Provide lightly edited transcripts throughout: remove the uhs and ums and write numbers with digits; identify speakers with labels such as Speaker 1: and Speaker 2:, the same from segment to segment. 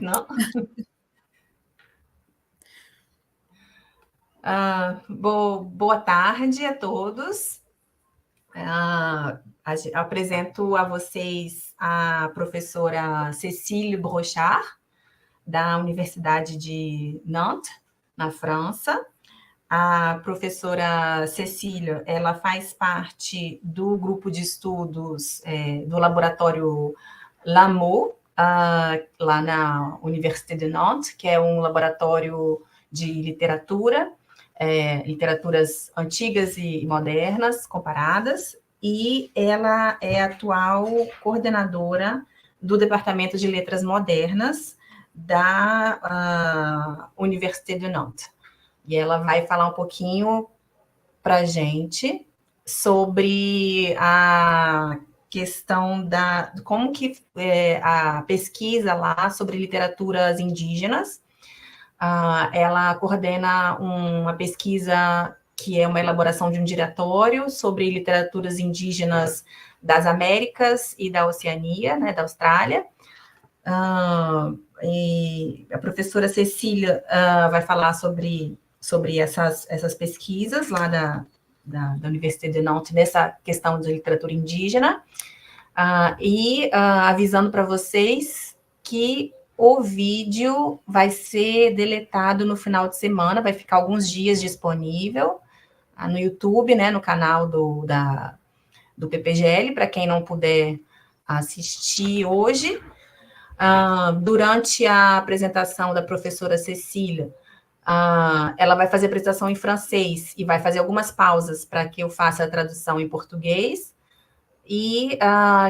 Speaker 1: maintenant. Boa tarde a todos. Apresento a vocês a professora Cécile Brochard, da Universidade de Nantes, na França. A professora Cecília, ela faz parte do grupo de estudos do laboratório LAMO, lá na Université de Nantes, que é um laboratório de literatura, literaturas antigas e modernas, comparadas, e ela é atual coordenadora do Departamento de Letras Modernas da Université de Nantes. E ela vai falar um pouquinho para a gente sobre a questão da como que a pesquisa lá sobre literaturas indígenas. Ela coordena uma pesquisa que é uma elaboração de um diretório sobre literaturas indígenas das Américas e da Oceania, né, da Austrália. E a professora Cecília vai falar sobre essas pesquisas lá da Universidade de Nantes, nessa questão de literatura indígena, avisando para vocês que o vídeo vai ser deletado no final de semana, vai ficar alguns dias disponível no YouTube, né, no canal do PPGL, para quem não puder assistir hoje. Durante a apresentação da professora Cecília, ela vai fazer a apresentação em francês e vai fazer algumas pausas para que eu faça a tradução em português. E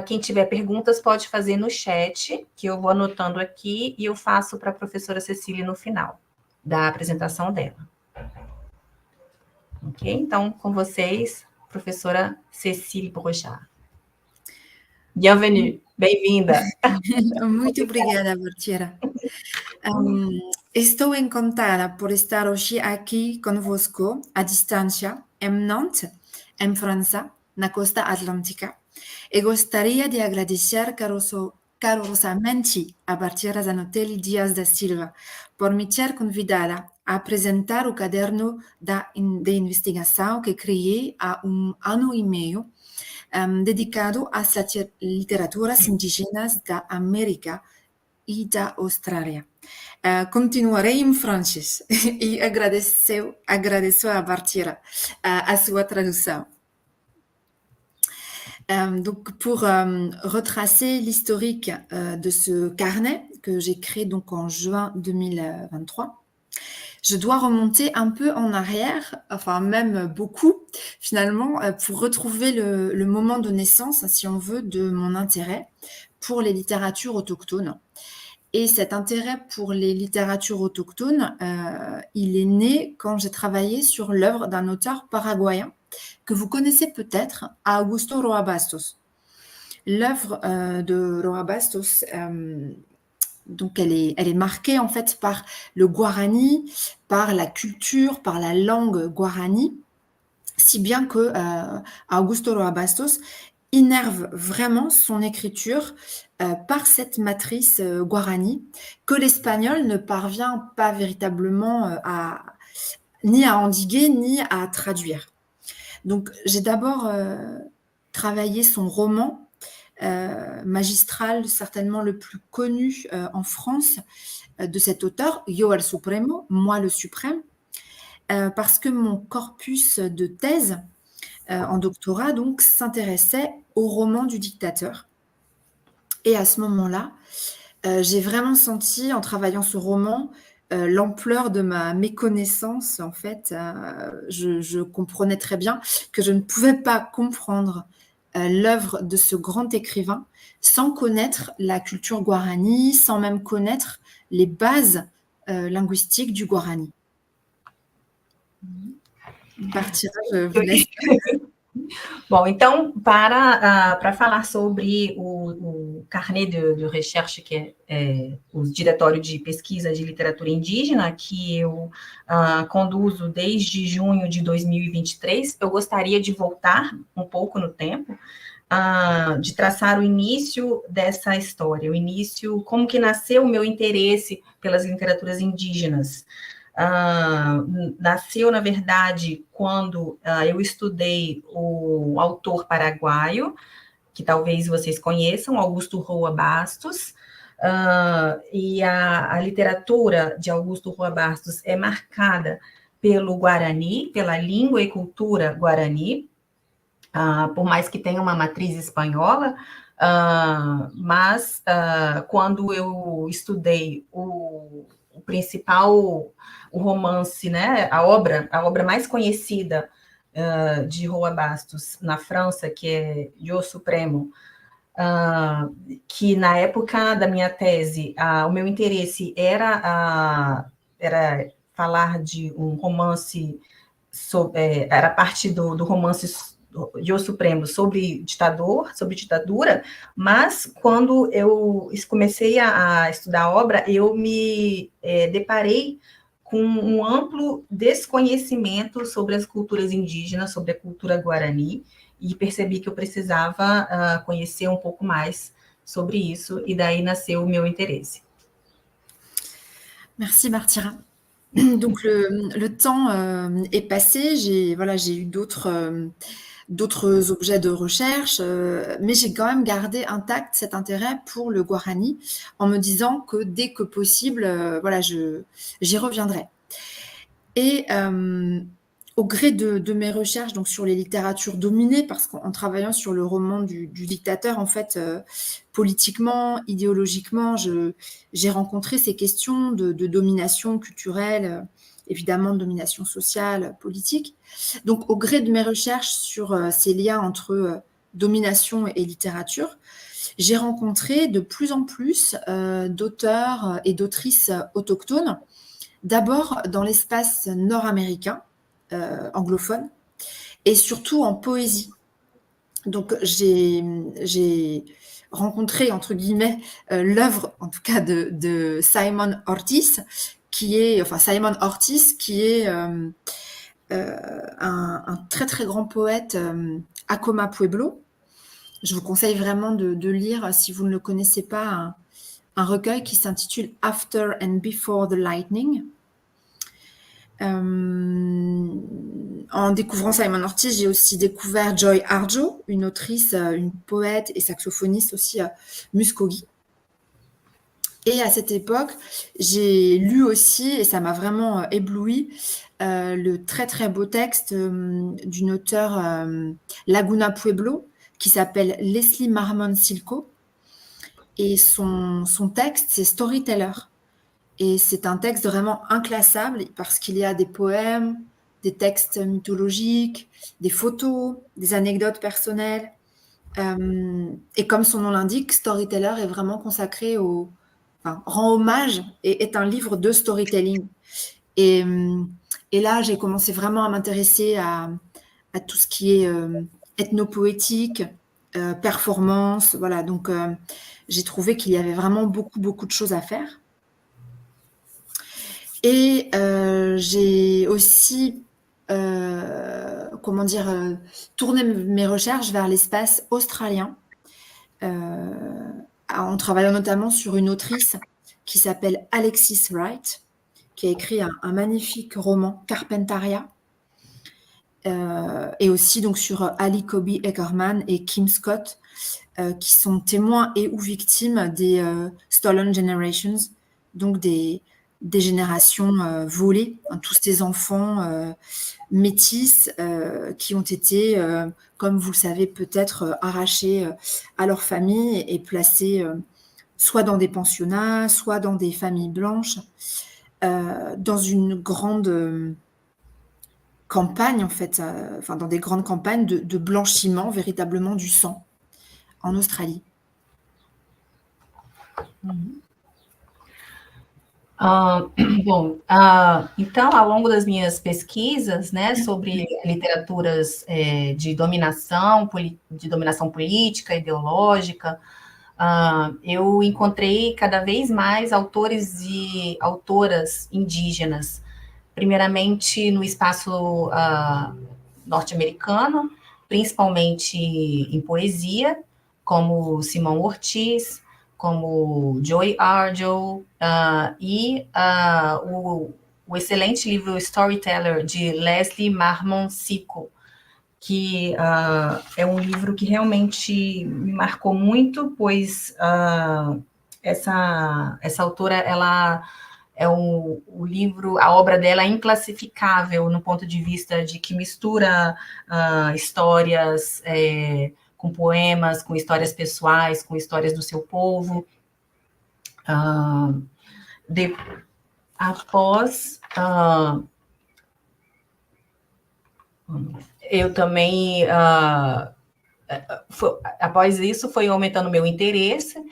Speaker 1: quem tiver perguntas pode fazer no chat, que eu vou anotando aqui e eu faço para a professora Cecília no final da apresentação dela. Ok? Então, com vocês, professora Cécile Brochard. Bienvenue, bem-vinda.
Speaker 2: Muito obrigada, Bertiera. Estou encantada por estar hoje aqui convosco, à distância, em Nantes, em França, na costa atlântica, e gostaria de agradecer calorosamente a Bertiera Zanotelli Dias da Silva por me ter convidada a apresentar o caderno de investigação que criei há ano e meio, dedicado às literaturas indígenas da América e da Austrália. Continuarei em francês e agradeço a Bertiera a sua tradução. Donc pour retracer l'historique de ce carnet que j'ai créé donc en juin 2023, je dois remonter un peu en arrière, enfin même beaucoup finalement, pour retrouver le moment de naissance, si on veut, de mon intérêt pour les littératures autochtones. Et cet intérêt pour les littératures autochtones, il est né quand j'ai travaillé sur l'œuvre d'un auteur paraguayen que vous connaissez peut-être, Augusto Roa Bastos. L'œuvre de Roa Bastos, donc elle est marquée en fait par le guarani, par la culture, par la langue guarani, si bien que Augusto Roa Bastos innerve vraiment son écriture par cette matrice guarani que l'espagnol ne parvient pas véritablement ni à endiguer ni à traduire. Donc j'ai d'abord travaillé son roman magistral, certainement le plus connu en France de cet auteur, Yo el Supremo, Moi le Suprême, parce que mon corpus de thèse en doctorat donc s'intéressait au roman du dictateur. Et à ce moment-là, j'ai vraiment senti, en travaillant ce roman, l'ampleur de ma méconnaissance. En fait, je comprenais très bien que je ne pouvais pas comprendre l'œuvre de ce grand écrivain sans connaître la culture guarani, sans même connaître les bases linguistiques du guarani. Bertiera, je vous laisse.
Speaker 1: Bom, então, para falar sobre o carnê de recherche, que é o Diretório de Pesquisa de Literatura Indígena, que eu conduzo desde junho de 2023, eu gostaria de voltar um pouco no tempo, de traçar o início dessa história, o início, como que nasceu o meu interesse pelas literaturas indígenas. Nasceu, na verdade, quando eu estudei o autor paraguaio, que talvez vocês conheçam, Augusto Roa Bastos, e a literatura de Augusto Roa Bastos é marcada pelo Guarani, pela língua e cultura Guarani, por mais que tenha uma matriz espanhola, mas quando eu estudei o principal, o romance, né, a obra mais conhecida de Roa Bastos na França, que é O Supremo, que na época da minha tese, o meu interesse era falar de um romance, era parte do romance O Supremo sobre ditadura, mas quando eu comecei a estudar a obra, eu me deparei com um amplo desconhecimento sobre as culturas indígenas, sobre a cultura guarani, e percebi que eu precisava conhecer um pouco mais sobre isso, e daí nasceu o meu interesse.
Speaker 2: Merci Martira. Donc le temps est passé, j'ai eu d'autres objets de recherche, mais j'ai quand même gardé intact cet intérêt pour le guarani en me disant que dès que possible, j'y reviendrai. Et au gré de mes recherches donc sur les littératures dominées, parce qu'en travaillant sur le roman du dictateur, en fait, politiquement, idéologiquement, j'ai rencontré ces questions de domination culturelle, évidemment de domination sociale, politique. Donc au gré de mes recherches sur ces liens entre domination et littérature, j'ai rencontré de plus en plus d'auteurs et d'autrices autochtones, d'abord dans l'espace nord-américain, anglophone, et surtout en poésie. Donc j'ai rencontré, entre guillemets, l'œuvre, en tout cas, de Simon Ortiz, qui est un très très grand poète Acoma Pueblo. Je vous conseille vraiment de lire, si vous ne le connaissez pas, un recueil qui s'intitule After and Before the Lightning. En découvrant Simon Ortiz, j'ai aussi découvert Joy Harjo, une autrice, une poète et saxophoniste aussi muskogee. Et à cette époque, j'ai lu aussi, et ça m'a vraiment ébloui, le très très beau texte d'une auteure Laguna Pueblo qui s'appelle Leslie Marmon Silko. Et son texte, c'est Storyteller. Et c'est un texte vraiment inclassable parce qu'il y a des poèmes, des textes mythologiques, des photos, des anecdotes personnelles. Et comme son nom l'indique, Storyteller est vraiment consacré rend hommage et est un livre de storytelling. Et là, j'ai commencé vraiment à m'intéresser à tout ce qui est ethnopoétique, performance. Voilà, donc j'ai trouvé qu'il y avait vraiment beaucoup, beaucoup de choses à faire. Et j'ai aussi, tourné mes recherches vers l'espace australien, en travaillant notamment sur une autrice qui s'appelle Alexis Wright, qui a écrit un magnifique roman, Carpentaria, et aussi donc sur Ali Cobby Eckermann et Kim Scott, qui sont témoins et ou victimes des Stolen Generations, donc des générations volées, tous ces enfants métis qui ont été, comme vous le savez peut-être, arrachés à leur famille et placés soit dans des pensionnats, soit dans des familles blanches, dans une grande campagne, en fait, dans des grandes campagnes de blanchiment véritablement du sang en Australie.
Speaker 1: Então, ao longo das minhas pesquisas, né, sobre literaturas de dominação política, ideológica, eu encontrei cada vez mais autores e autoras indígenas, primeiramente no espaço norte-americano, principalmente em poesia, como Simão Ortiz, como Joy Arjo, o excelente livro Storyteller, de Leslie Marmon Seco, que é um livro que realmente me marcou muito, pois essa autora, ela o livro, a obra dela é inclassificável no ponto de vista de que mistura histórias com poemas, com histórias pessoais, com histórias do seu povo. Após eu também após isso foi aumentando meu interesse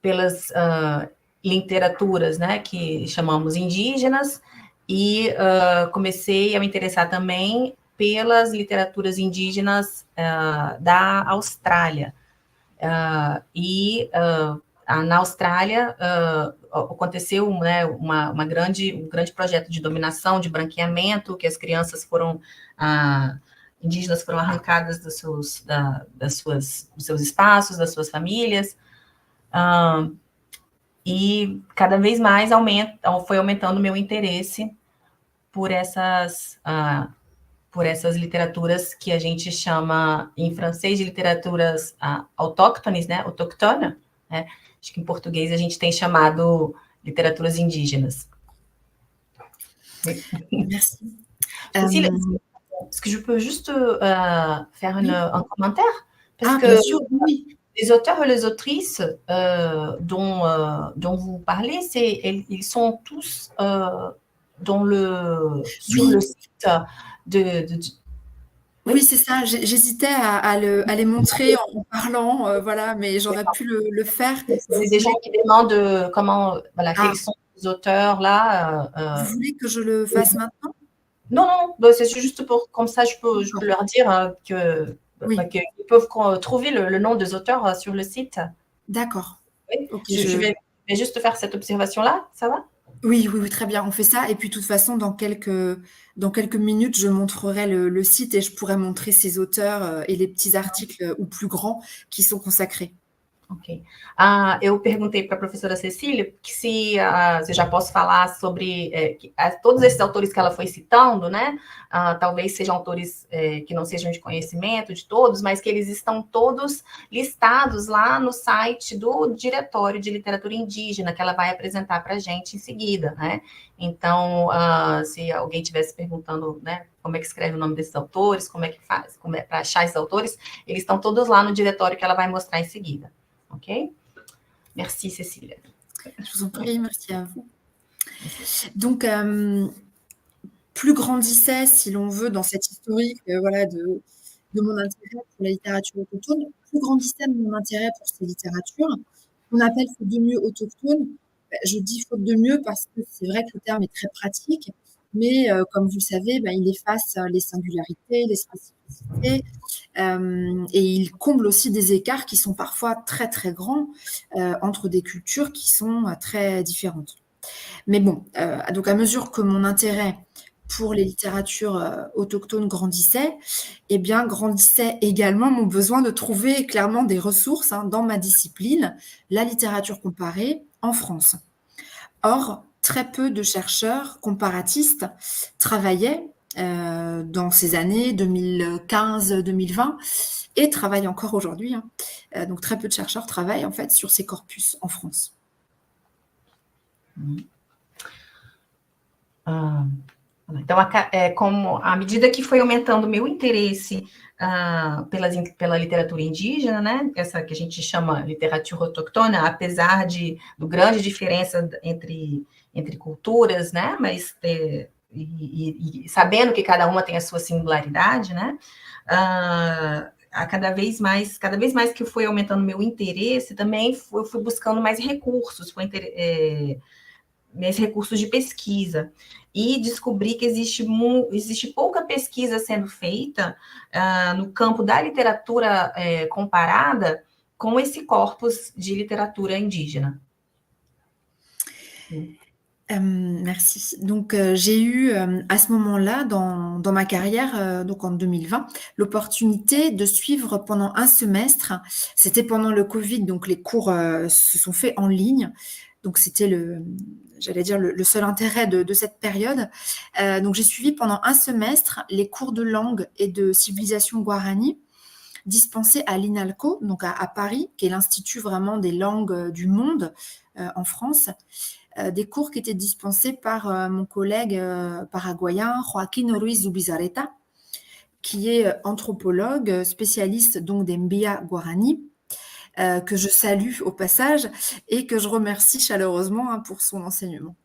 Speaker 1: pelas literaturas, né, que chamamos indígenas, e comecei a me interessar também pelas literaturas indígenas da Austrália. Na Austrália aconteceu, né, um grande projeto de dominação, de branqueamento, que as crianças indígenas foram arrancadas dos seus espaços, das suas famílias, e cada vez mais foi aumentando o meu interesse por essas literaturas que a gente chama em francês de literaturas autóctones, né, autochtone, né? Acho que em português a gente tem chamado literaturas indígenas.
Speaker 2: Merci.
Speaker 1: Cécile, est-ce que je peux juste faire un commentaire? Parce que
Speaker 2: bien sûr, oui.
Speaker 1: les auteurs et les autrices dont vous parlez, ils sont tous sur le site de
Speaker 2: Oui, c'est ça. J'hésitais à les montrer en parlant, voilà, mais j'aurais pu le faire.
Speaker 1: C'est des gens qui demandent comment, voilà, quels sont les auteurs là.
Speaker 2: Vous voulez que je le fasse maintenant?
Speaker 1: Non, c'est juste pour, comme ça, je peux leur dire qu'ils peuvent trouver le nom des auteurs sur le site.
Speaker 2: D'accord.
Speaker 1: Oui.
Speaker 2: Okay,
Speaker 1: je vais juste faire cette observation-là, ça va?
Speaker 2: Oui, très bien, on fait ça. Et puis, de toute façon, dans quelques minutes, je montrerai le site et je pourrai montrer ces auteurs et les petits articles ou plus grands qui sont consacrés.
Speaker 1: Ok. Eu perguntei para a professora Cecília se já posso falar sobre todos esses autores que ela foi citando, né? Talvez sejam autores que não sejam de conhecimento de todos, mas que eles estão todos listados lá no site do Diretório de Literatura Indígena, que ela vai apresentar para a gente em seguida, né? Então, se alguém estivesse perguntando, né, como é que escreve o nome desses autores, como é que faz, como é para achar esses autores, eles estão todos lá no diretório que ela vai mostrar em seguida. Ok? Merci, Cécile.
Speaker 2: Je vous en prie, merci à vous. Donc, plus grandissait, si l'on veut, dans cette historique, voilà, de mon intérêt pour la littérature autochtone, plus grandissait mon intérêt pour ces littératures. On appelle faute de mieux autochtone. Je dis faute de mieux parce que c'est vrai que le terme est très pratique, mais comme vous le savez, il efface les singularités, les spécificités, et il comble aussi des écarts qui sont parfois très, très grands entre des cultures qui sont très différentes. Mais bon, donc à mesure que mon intérêt pour les littératures autochtones grandissait, eh bien, grandissait également mon besoin de trouver clairement des ressources dans ma discipline, la littérature comparée, en France. Or, très peu de chercheurs comparatistes travaillaient dans ces années 2015-2020 et travaillent encore aujourd'hui. Donc, très peu de chercheurs travaillent en fait sur ces corpus en France.
Speaker 1: Então, como à medida que foi aumentando o meu interesse pela literatura indígena, né, essa que a gente chama literatura autochtone, apesar do grande diferença entre culturas, né, mas sabendo que cada uma tem a sua singularidade, né, cada vez mais que foi aumentando meu interesse, também eu fui buscando mais recursos, recursos de pesquisa, e descobri que existe pouca pesquisa sendo feita no campo da literatura comparada com esse corpus de literatura indígena.
Speaker 2: Merci. Donc, j'ai eu, à ce moment-là, dans ma carrière, donc en 2020, l'opportunité de suivre pendant un semestre. C'était pendant le Covid, donc les cours, se sont faits en ligne. Donc c'était j'allais dire le seul intérêt de cette période. Donc j'ai suivi pendant un semestre les cours de langue et de civilisation guarani dispensés à l'INALCO, donc à Paris, qui est l'institut vraiment des langues, du monde, en France. Des cours qui étaient dispensés par mon collègue paraguayen Joaquín Ruiz Zubizarreta, qui est anthropologue, spécialiste donc des Mbia Guarani, que je salue au passage et que je remercie chaleureusement pour son enseignement.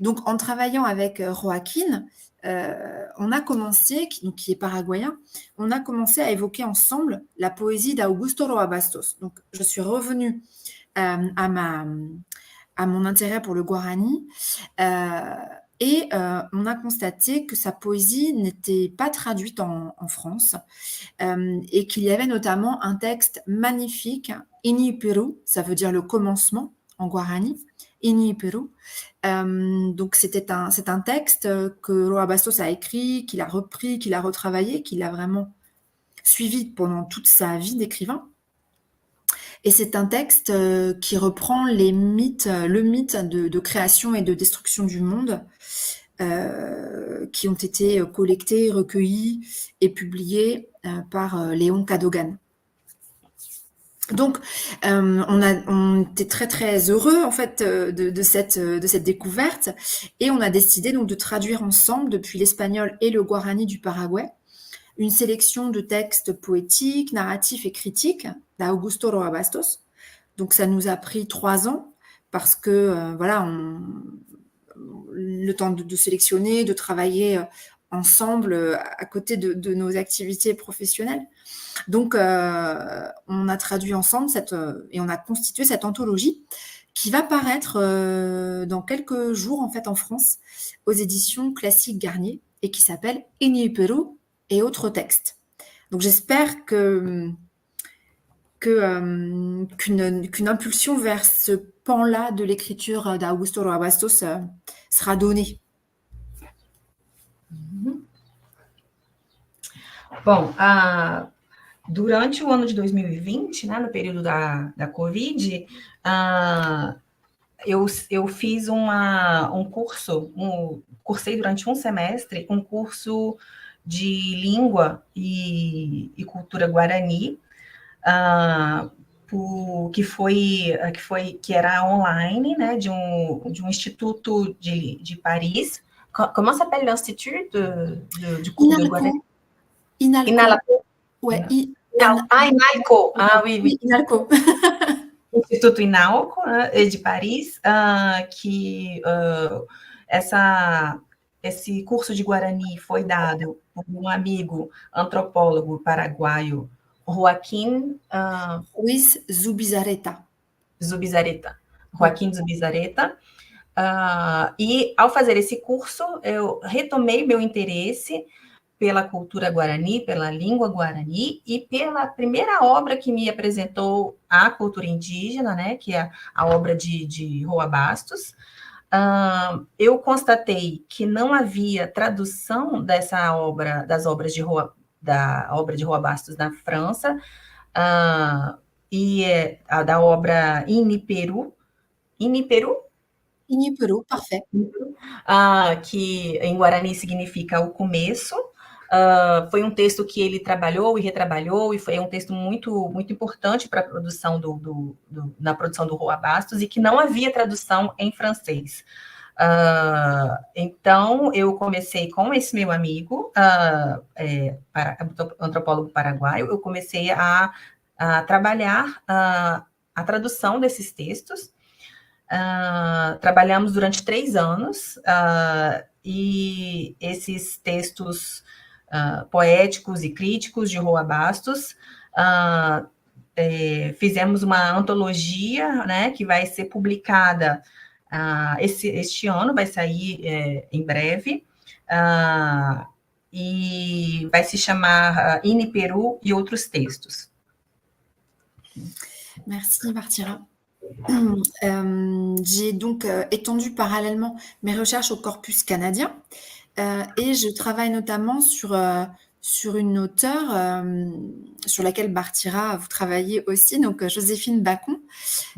Speaker 2: Donc, en travaillant avec Joaquín, on a commencé, qui est paraguayen, on a commencé à évoquer ensemble la poésie d'Augusto Roa Bastos. Donc, je suis revenue à mon intérêt pour le Guarani. On a constaté que sa poésie n'était pas traduite en France et qu'il y avait notamment un texte magnifique, Iniperu, ça veut dire le commencement en Guarani, Iniperu. Donc c'est un texte que Roa Bastos a écrit, qu'il a repris, qu'il a retravaillé, qu'il a vraiment suivi pendant toute sa vie d'écrivain. Et c'est un texte qui reprend le mythe de création et de destruction du monde qui ont été collectés, recueillis et publiés par Léon Cadogan. Donc, on était très très heureux en fait de cette découverte et on a décidé donc de traduire ensemble depuis l'espagnol et le guarani du Paraguay une sélection de textes poétiques, narratifs et critiques d'Augusto Roa Bastos. Donc ça nous a pris 3 ans parce que voilà, le temps de sélectionner, de travailler ensemble à côté de nos activités professionnelles. Donc on a traduit ensemble et on a constitué cette anthologie qui va paraître dans quelques jours en fait en France aux éditions Classiques Garnier et qui s'appelle Iniperu et autres textes. Donc j'espère qu'une impulsion vers ce pan-là de l'écriture d'Augusto Roa Bastos sera donnée.
Speaker 1: Bom, durante o ano de 2020, né, no período da Covid, eu fiz um curso, cursei durante um semestre um curso de língua e cultura guarani, que era online, né, de um instituto de Paris. Comment s'appelle l'institut du cours de guarani?
Speaker 2: Inalco. Ouais,
Speaker 1: Inalco. Ah, oui, oui.
Speaker 2: Inalco.
Speaker 1: Instituto Inalco, de Paris, que esse curso de Guarani foi dado por um amigo antropólogo paraguaio, Joaquín
Speaker 2: Ruiz Zubizarreta.
Speaker 1: Joaquín Zubizarreta. E, ao fazer esse curso, eu retomei meu interesse pela cultura guarani, pela língua guarani, e pela primeira obra que me apresentou a cultura indígena, né, que é a obra de Roa Bastos. Eu constatei que não havia tradução dessa obra, da obra de Roa Bastos na França, e da obra Iniperu,
Speaker 2: parfait.
Speaker 1: Que em Guarani significa o começo. Foi um texto que ele trabalhou e retrabalhou, e foi um texto muito, muito importante para a produção na produção do Roa Bastos, e que não havia tradução em francês. Então, eu comecei com esse meu amigo, antropólogo paraguaio, eu comecei a trabalhar a tradução desses textos. Trabalhamos durante 3 anos, e esses textos poéticos e críticos de Roa Bastos, fizemos uma antologia, né, que vai ser publicada este ano, vai sair em breve, e vai se chamar Iniperu e outros textos.
Speaker 2: Merci, Martira. J'ai donc étendu parallèlement mes recherches au corpus canadien et je travaille notamment sur une auteure sur laquelle Bartira, vous travaillez aussi, donc Joséphine Bacon.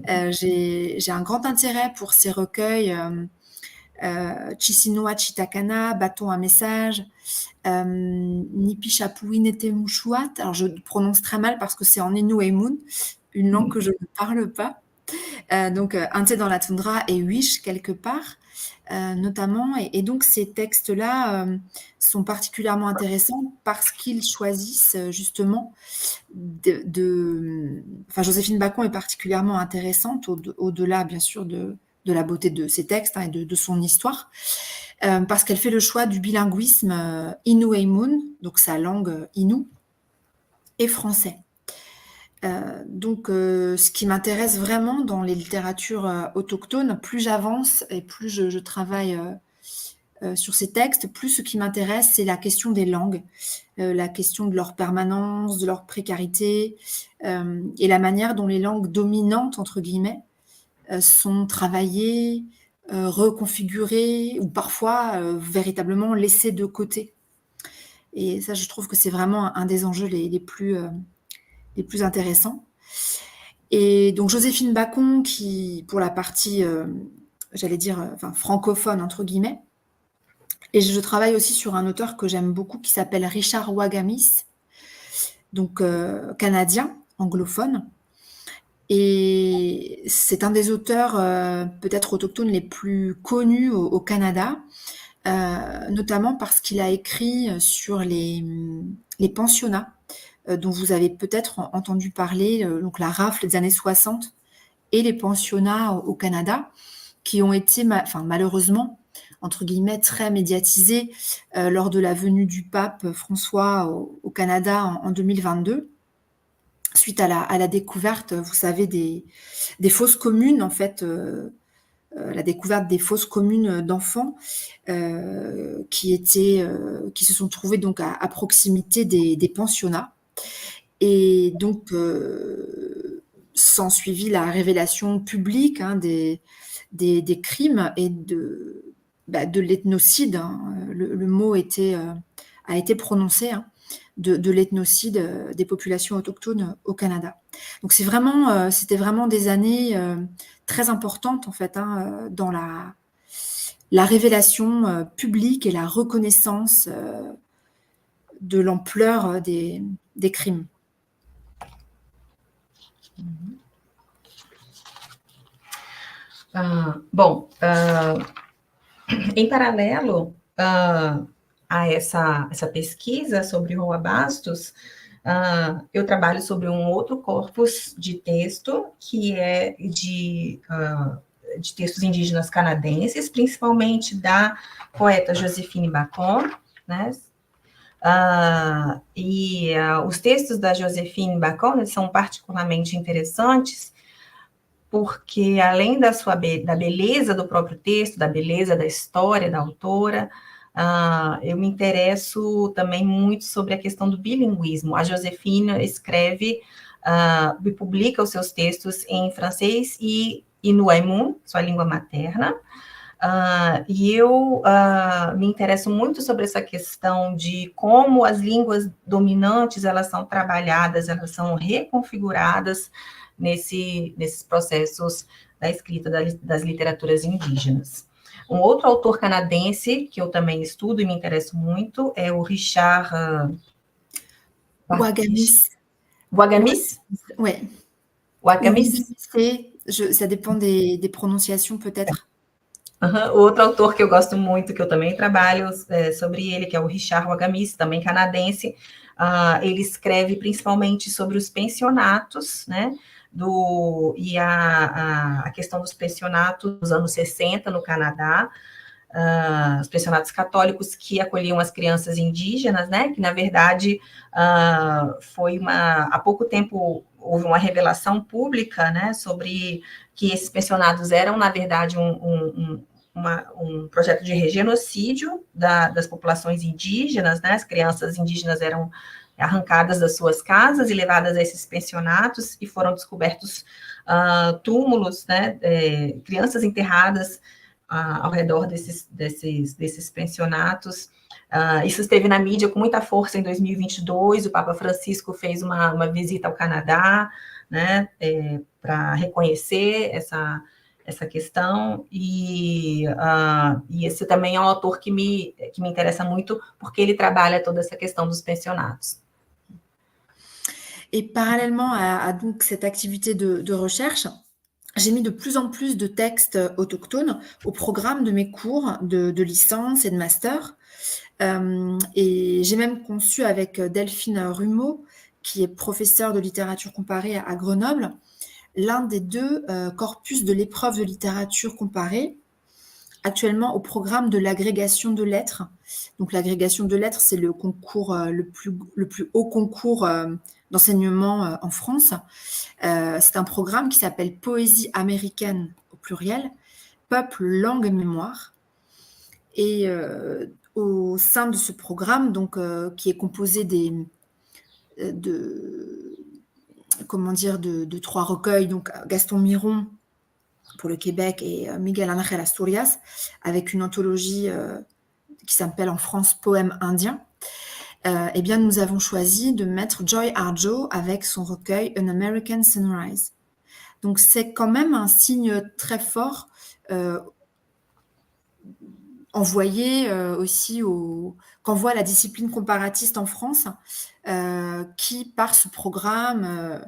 Speaker 2: J'ai un grand intérêt pour ces recueils Chisinau Chitakana, Bâton à message, Nipi Chapui Nete Mushuat. Alors je prononce très mal parce que c'est en Innu-Aimun, une langue que je ne parle pas. Donc Un thé dans la toundra et Wish quelque part, notamment. Et donc ces textes-là sont particulièrement intéressants parce qu'ils choisissent justement Enfin, Joséphine Bacon est particulièrement intéressante au-delà, bien sûr, de la beauté de ses textes et de son histoire, parce qu'elle fait le choix du bilinguisme Innu-Aimun, donc sa langue Innu, et français. Donc, ce qui m'intéresse vraiment dans les littératures autochtones, plus j'avance et plus je travaille sur ces textes, plus ce qui m'intéresse, c'est la question des langues, la question de leur permanence, de leur précarité, et la manière dont les langues dominantes, entre guillemets, sont travaillées, reconfigurées, ou parfois véritablement laissées de côté. Et ça, je trouve que c'est vraiment un des enjeux les plus intéressants. Et donc Joséphine Bacon, qui, pour la partie, j'allais dire, francophone, entre guillemets, et je travaille aussi sur un auteur que j'aime beaucoup qui s'appelle Richard Wagamis, donc canadien, anglophone. Et c'est un des auteurs peut-être autochtones les plus connus au Canada, notamment parce qu'il a écrit sur les pensionnats, dont vous avez peut-être entendu parler, donc la rafle des années 60 et les pensionnats au Canada, qui ont été malheureusement, entre guillemets, très médiatisés lors de la venue du pape François au Canada en 2022, suite à la découverte, vous savez, des fosses communes, en fait, la découverte des fosses communes d'enfants qui se sont trouvées donc à proximité des pensionnats. Et donc, s'en suivit la révélation publique des crimes et de l'ethnocide. Le mot a été prononcé, de l'ethnocide des populations autochtones au Canada. Donc c'était vraiment des années très importantes en fait dans la révélation publique et la reconnaissance de l'ampleur des crimes.
Speaker 1: Em paralelo a essa pesquisa sobre Roa Bastos, eu trabalho sobre um outro corpus de texto, que é de textos indígenas canadenses, principalmente da poeta Joséphine Bacon, né? Os textos da Joséphine Bacon são particularmente interessantes, porque além da beleza do próprio texto, da beleza da história da autora, eu me interesso também muito sobre a questão do bilinguismo. A Joséphine escreve e publica os seus textos em francês e Innu-Aimun, sua língua materna, e eu me interesso muito sobre essa questão de como as línguas dominantes, elas são trabalhadas, elas são reconfiguradas nesses processos da escrita das literaturas indígenas. Um outro autor canadense que eu também estudo e me interesso muito é o Richard
Speaker 2: Wagamis.
Speaker 1: Wagamis?
Speaker 2: Oui.
Speaker 1: Wagamis?
Speaker 2: Ça dépend des prononciations, peut-être.
Speaker 1: Outro autor que eu gosto muito, que eu também trabalho sobre ele, que é o Richard Wagamis, também canadense. Ele escreve principalmente sobre os pensionatos, né? E a questão dos pensionatos dos anos 60 no Canadá, os pensionatos católicos que acolhiam as crianças indígenas, né, que na verdade há pouco tempo houve uma revelação pública, né, sobre que esses pensionatos eram na verdade um projeto de genocídio das populações indígenas, né, as crianças indígenas eram arrancadas das suas casas e levadas a esses pensionatos, e foram descobertos túmulos, né, crianças enterradas ao redor desses pensionatos. Isso esteve na mídia com muita força em 2022, o Papa Francisco fez uma visita ao Canadá, né, para reconhecer essa questão, e esse também é um autor que me interessa muito, porque ele trabalha toda essa questão dos pensionatos.
Speaker 2: Et parallèlement à donc cette activité de recherche, j'ai mis de plus en plus de textes autochtones au programme de mes cours de licence et de master. Et j'ai même conçu avec Delphine Rumeau, qui est professeure de littérature comparée à Grenoble, l'un des deux corpus de l'épreuve de littérature comparée, actuellement au programme de l'agrégation de lettres. Donc l'agrégation de lettres, c'est le concours, le plus haut concours d'enseignement en France. C'est un programme qui s'appelle Poésie américaine au pluriel, Peuple, langue et mémoire. Et au sein de ce programme, donc, qui est composé de trois recueils, donc Gaston Miron pour le Québec et Miguel Ángel Asturias, avec une anthologie qui s'appelle en France Poèmes indiens, eh bien, nous avons choisi de mettre Joy Harjo avec son recueil An American Sunrise. Donc, c'est quand même un signe très fort envoyé aussi qu'envoie la discipline comparatiste en France, qui, par ce programme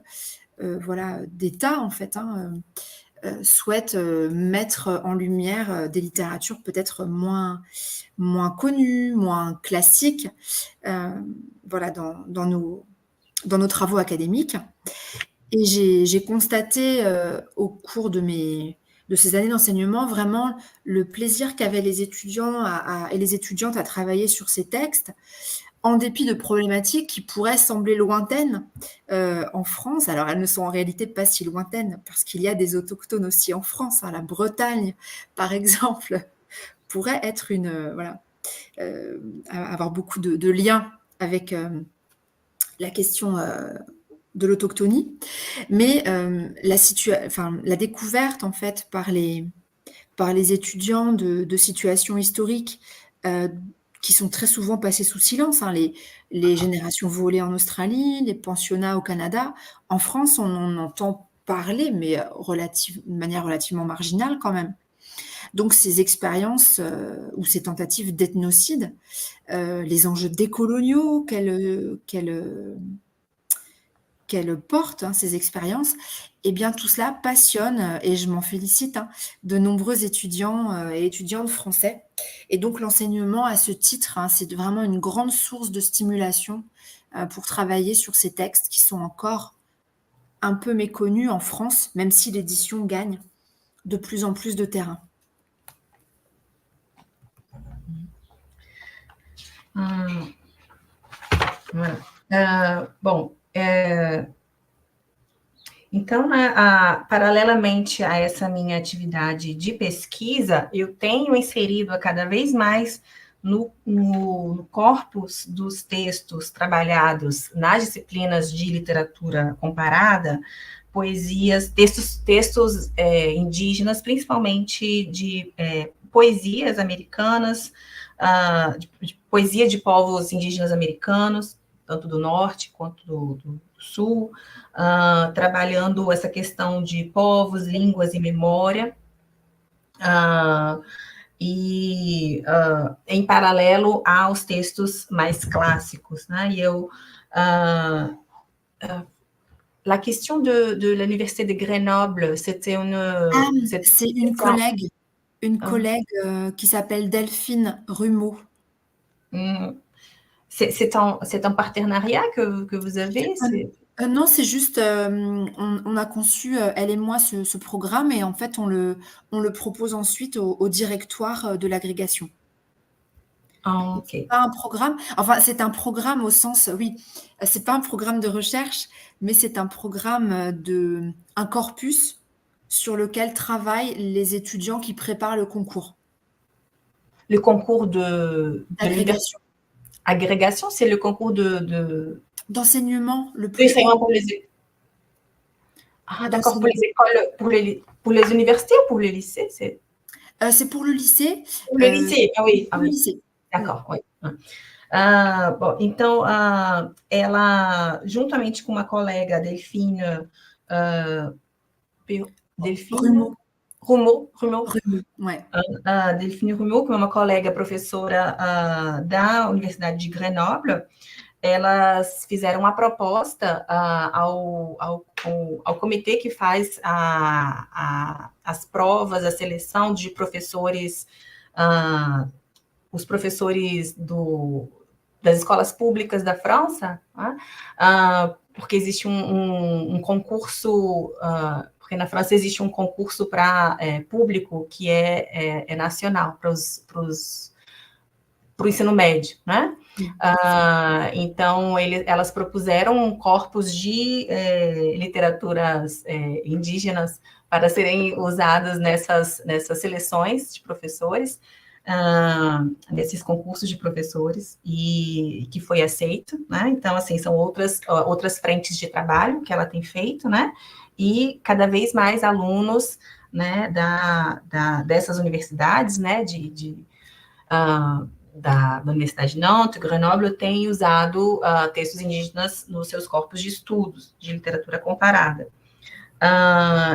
Speaker 2: d'État, en fait, souhaite mettre en lumière des littératures peut-être moins connues, moins classiques, dans nos travaux académiques. Et j'ai constaté au cours de ces années d'enseignement vraiment le plaisir qu'avaient les étudiants et les étudiantes à travailler sur ces textes, en dépit de problématiques qui pourraient sembler lointaines en France. Alors, elles ne sont en réalité pas si lointaines, parce qu'il y a des autochtones aussi en France. La Bretagne, par exemple, pourrait être avoir beaucoup de liens avec la question de l'autochtonie. Mais la découverte, en fait, par les étudiants de situations historiques qui sont très souvent passées sous silence, les générations volées en Australie, les pensionnats au Canada. En France, on en entend parler, mais de manière relativement marginale quand même. Donc ces expériences ou ces tentatives d'ethnocide, les enjeux décoloniaux qu'elles portent, ces expériences, eh bien tout cela passionne, et je m'en félicite, de nombreux étudiants et étudiantes français. Et donc l'enseignement à ce titre, c'est vraiment une grande source de stimulation pour travailler sur ces textes qui sont encore un peu méconnus en France, même si l'édition gagne de plus en plus de terrain.
Speaker 1: Então, paralelamente a essa minha atividade de pesquisa, eu tenho inserido cada vez mais no corpus dos textos trabalhados nas disciplinas de literatura comparada, poesias, textos indígenas, principalmente de poesias americanas, de poesia de povos indígenas americanos, tanto do norte quanto do sul, trabalhando essa questão de povos, línguas e memória, em paralelo aos textos mais clássicos, né? E la question de l'université de Grenoble, c'était
Speaker 2: c'est une collègue qui s'appelle Delphine Rumeau.
Speaker 1: C'est un partenariat que vous avez?
Speaker 2: Non, c'est juste, on a conçu, elle et moi, ce programme, et en fait, on le propose ensuite au directoire de l'agrégation.
Speaker 1: Ah, ok.
Speaker 2: C'est pas un programme, enfin, c'est un programme au sens, oui, c'est pas un programme de recherche, mais c'est un programme un corpus sur lequel travaillent les étudiants qui préparent le concours.
Speaker 1: Le concours de
Speaker 2: Agrégation.
Speaker 1: Agrégation, c'est le concours de
Speaker 2: d'enseignement le
Speaker 1: Do
Speaker 2: plus haut.
Speaker 1: enseignement pour les... Ah, d'accord, pour
Speaker 2: D'enseignement.
Speaker 1: les écoles, pour les universités ou pour les lycées?
Speaker 2: C'est pour le lycée.
Speaker 1: Pour le lycée, ah oui,
Speaker 2: Pour le lycée.
Speaker 1: d'accord, oui. Bom, então, ela, juntamente com uma colega, Delphine, Delphine
Speaker 2: Rumeau,
Speaker 1: Rumeau,
Speaker 2: ouais.
Speaker 1: Delphine Rumeau, que é uma colega professora da Universidade de Grenoble, elas fizeram uma proposta ao comitê que faz as provas, a seleção de professores, os professores das escolas públicas da França, porque existe um concurso, porque na França existe um concurso para público que é nacional, para o ensino médio, né? Então, elas propuseram corpos de literaturas indígenas para serem usadas nessas seleções de professores, nesses concursos de professores, e que foi aceito, né? Então, assim, são outras frentes de trabalho que ela tem feito, né? E cada vez mais alunos, né, dessas universidades, né, da Universidade de Nantes, Grenoble, tem usado textos indígenas nos seus corpos de estudos de literatura comparada.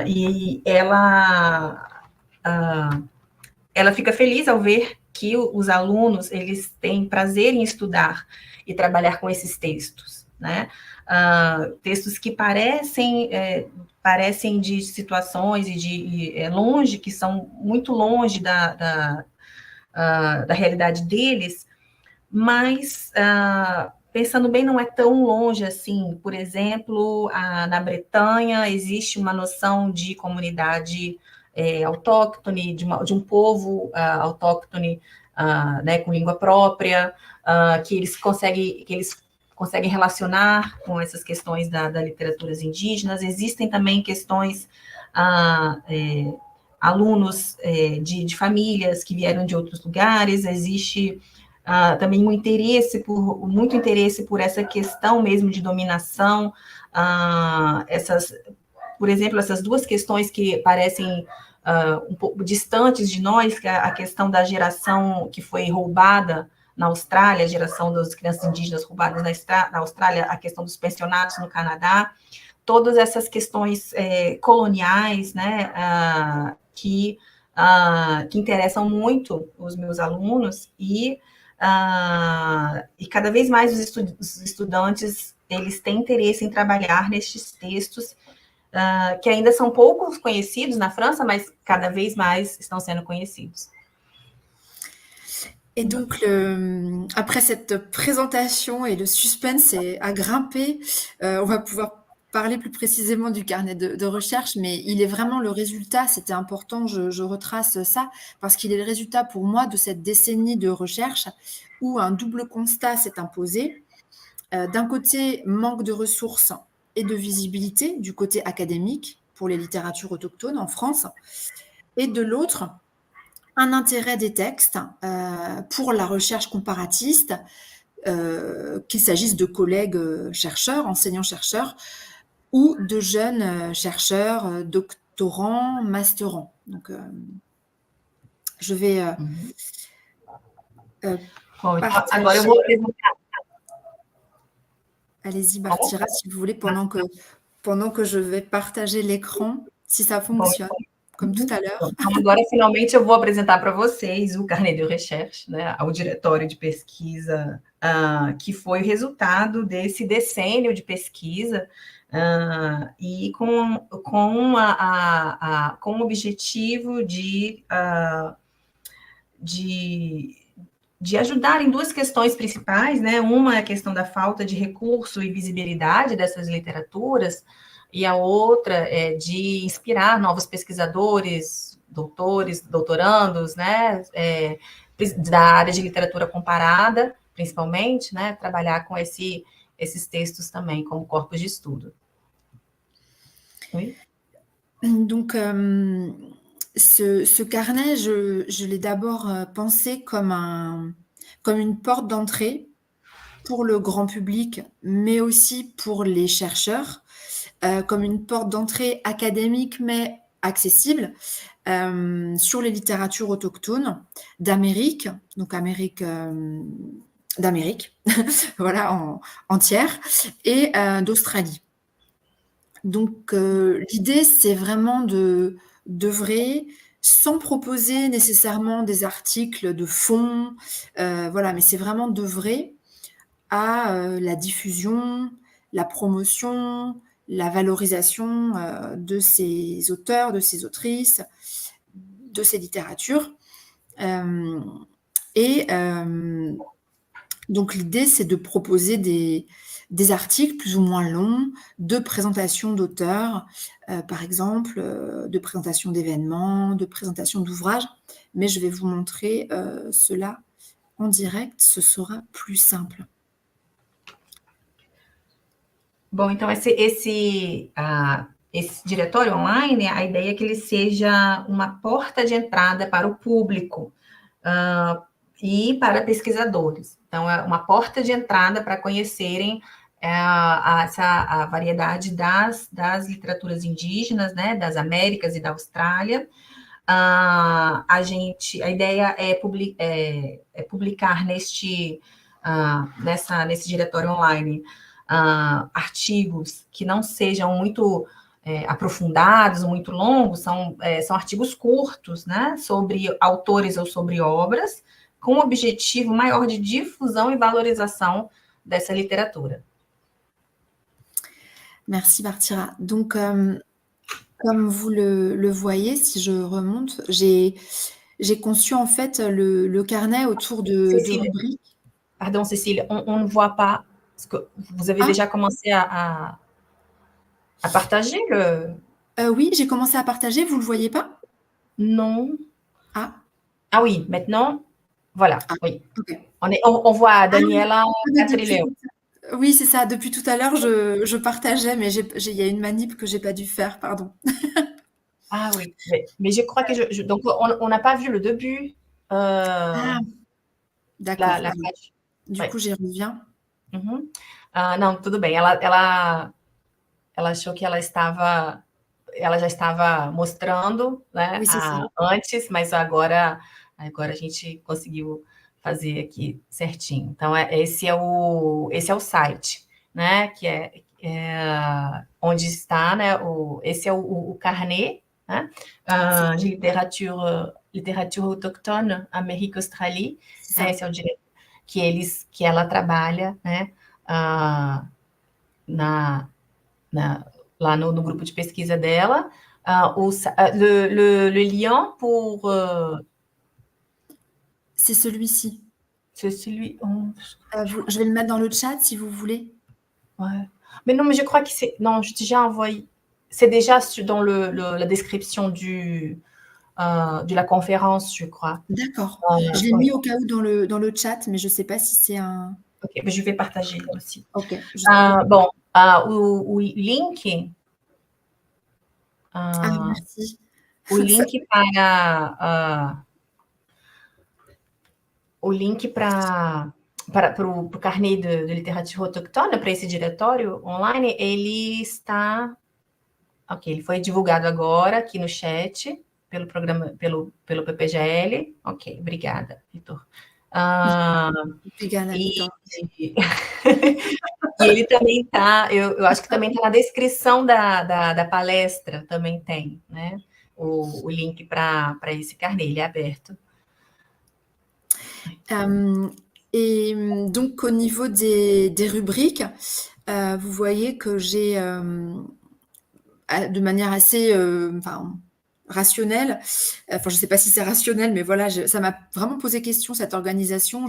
Speaker 1: E ela fica feliz ao ver que os alunos, eles têm prazer em estudar e trabalhar com esses textos, né? Textos que parecem de situações longe, que são muito longe da realidade deles, mas, pensando bem, não é tão longe assim. Por exemplo, na Bretanha existe uma noção de comunidade autóctone, de um povo autóctone, né, com língua própria, que eles conseguem relacionar com essas questões das literaturas indígenas. Existem também questões, alunos de famílias que vieram de outros lugares, existe também muito interesse por essa questão mesmo de dominação, por exemplo, essas duas questões que parecem um pouco distantes de nós, que é a questão da geração que foi roubada na Austrália, a geração das crianças indígenas roubadas na Austrália, a questão dos pensionatos no Canadá, todas essas questões coloniais, né, que interessam muito os meus alunos, e cada vez mais os estudantes, eles têm interesse em trabalhar nestes textos, que ainda são poucos conhecidos na França, mas cada vez mais estão sendo conhecidos.
Speaker 2: Et donc, après cette présentation et le suspense à grimper, on va pouvoir parler plus précisément du carnet de recherche, mais il est vraiment le résultat, c'était important, je retrace ça, parce qu'il est le résultat pour moi de cette décennie de recherche où un double constat s'est imposé. D'un côté, manque de ressources et de visibilité du côté académique pour les littératures autochtones en France, et de l'autre, un intérêt des textes pour la recherche comparatiste, qu'il s'agisse de collègues chercheurs, enseignants-chercheurs, ou de jeunes chercheurs, doctorants, masterants. Donc, je vais
Speaker 1: Agora eu vou apresentar.
Speaker 2: Allez-y, Bartira, si vous voulez, pendant que je vais partager l'écran, si ça fonctionne, comme tout à l'heure.
Speaker 1: Então, agora, finalmente, eu vou apresentar para vocês o carnet de recherche, né, o diretório de pesquisa, que foi o resultado desse decênio de pesquisa, e com o objetivo de ajudar em duas questões principais, né? Uma é a questão da falta de recurso e visibilidade dessas literaturas, e a outra é de inspirar novos pesquisadores, doutores, doutorandos, né? Da área de literatura comparada, principalmente, né? Trabalhar com esses textos também como corpos de estudo. Oui.
Speaker 2: Donc, ce carnet, je l'ai d'abord pensé comme une porte d'entrée pour le grand public, mais aussi pour les chercheurs, comme une porte d'entrée académique, mais accessible, sur les littératures autochtones d'Amérique, donc d'Amérique, voilà, entière, et d'Australie. Donc, l'idée, c'est vraiment d'œuvrer sans proposer nécessairement des articles de fond, voilà, mais c'est vraiment d'œuvrer à la diffusion, la promotion, la valorisation de ces auteurs, de ces autrices, de ces littératures. Et donc l'idée, c'est de proposer des articles plus ou moins longs de présentation d'auteurs, par exemple, de présentation d'événements, de présentation d'ouvrages. Mais je vais vous montrer cela en direct, ce sera plus simple.
Speaker 1: Bom, então esse diretório online, a ideia é que ele seja uma porta de entrada para o público e para pesquisadores. Então, é uma porta de entrada para conhecerem a variedade das literaturas indígenas, né, das Américas e da Austrália. A ideia é publicar nesse diretório online artigos que não sejam muito aprofundados, muito longos, são artigos curtos, né, sobre autores ou sobre obras, com o objetivo maior de difusão e valorização dessa literatura.
Speaker 2: Merci Bartira. Donc, comme vous le voyez, si je remonte, j'ai conçu en fait le carnet autour de rubriques.
Speaker 1: Pardon, Cécile, on ne voit pas, parce que vous avez déjà commencé à partager le...
Speaker 2: Oui, j'ai commencé à partager, vous ne le voyez pas?
Speaker 1: Non.
Speaker 2: Ah
Speaker 1: oui, maintenant, voilà, oui.
Speaker 2: Okay.
Speaker 1: On voit Daniela Catrileo.
Speaker 2: Oui, c'est ça. Depuis tout à l'heure, je partageais, mais il y a une manip que j'ai pas dû faire, pardon.
Speaker 1: Ah oui, mais je crois que donc on n'a pas vu le début.
Speaker 2: D'accord.
Speaker 1: La page.
Speaker 2: Du coup, j'y reviens.
Speaker 1: Uhum. Não, tudo bem. Ela achou que ela já estava mostrando, né, antes, mas agora a gente conseguiu fazer aqui certinho. Então, esse é o site, né, que é onde está, né, esse é o carnet, né, de literatura autochtone, América Australie, né, esse é o direito que ela trabalha, né, lá no grupo de pesquisa dela. Le lien pour...
Speaker 2: C'est celui-ci.
Speaker 1: C'est celui...
Speaker 2: je vais le mettre dans le chat si vous voulez.
Speaker 1: Ouais. Mais non, mais je crois que c'est... Non, je t'ai déjà envoyé... C'est déjà dans la description de la conférence, je crois.
Speaker 2: D'accord. Je l'ai mis au cas où dans le chat, mais je ne sais pas si c'est un...
Speaker 1: Ok, mais je vais partager aussi.
Speaker 2: Ok.
Speaker 1: Bom, o link...
Speaker 2: merci.
Speaker 1: O link para o carnet de literatura autochtone, para esse diretório online, ele está... Ok, ele foi divulgado agora aqui no chat, pelo programa, pelo PPGL. Ok, obrigada, Vitor.
Speaker 2: Obrigada, Vitor.
Speaker 1: E ele também está, eu acho que também está na descrição da palestra, também tem, né? O link para esse carnet, ele é aberto.
Speaker 2: Et donc, au niveau des rubriques, vous voyez que j'ai, de manière assez rationnelle, enfin, je ne sais pas si c'est rationnel, mais voilà, ça m'a vraiment posé question, cette organisation.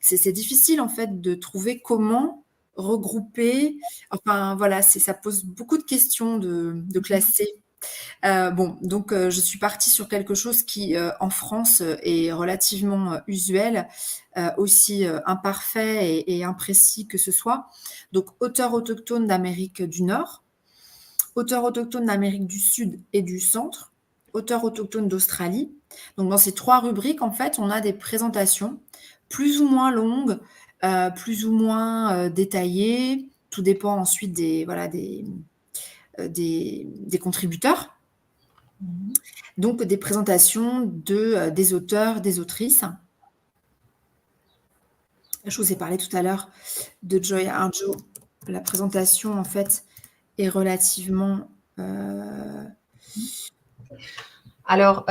Speaker 2: C'est difficile, en fait, de trouver comment regrouper. Enfin, voilà, ça pose beaucoup de questions de classer. Bon, donc je suis partie sur quelque chose qui, en France, est relativement usuel, aussi imparfait et imprécis que ce soit. Donc, auteurs autochtones d'Amérique du Nord, auteurs autochtones d'Amérique du Sud et du Centre, auteurs autochtones d'Australie. Donc, dans ces 3 rubriques, en fait, on a des présentations plus ou moins longues plus ou moins détaillées. Tout dépend ensuite des contributeurs. Donc des présentations des auteurs, des autrices. Je vous ai parlé tout à l'heure de Joya Arjo. La présentation, en fait, est relativement...
Speaker 1: Alors,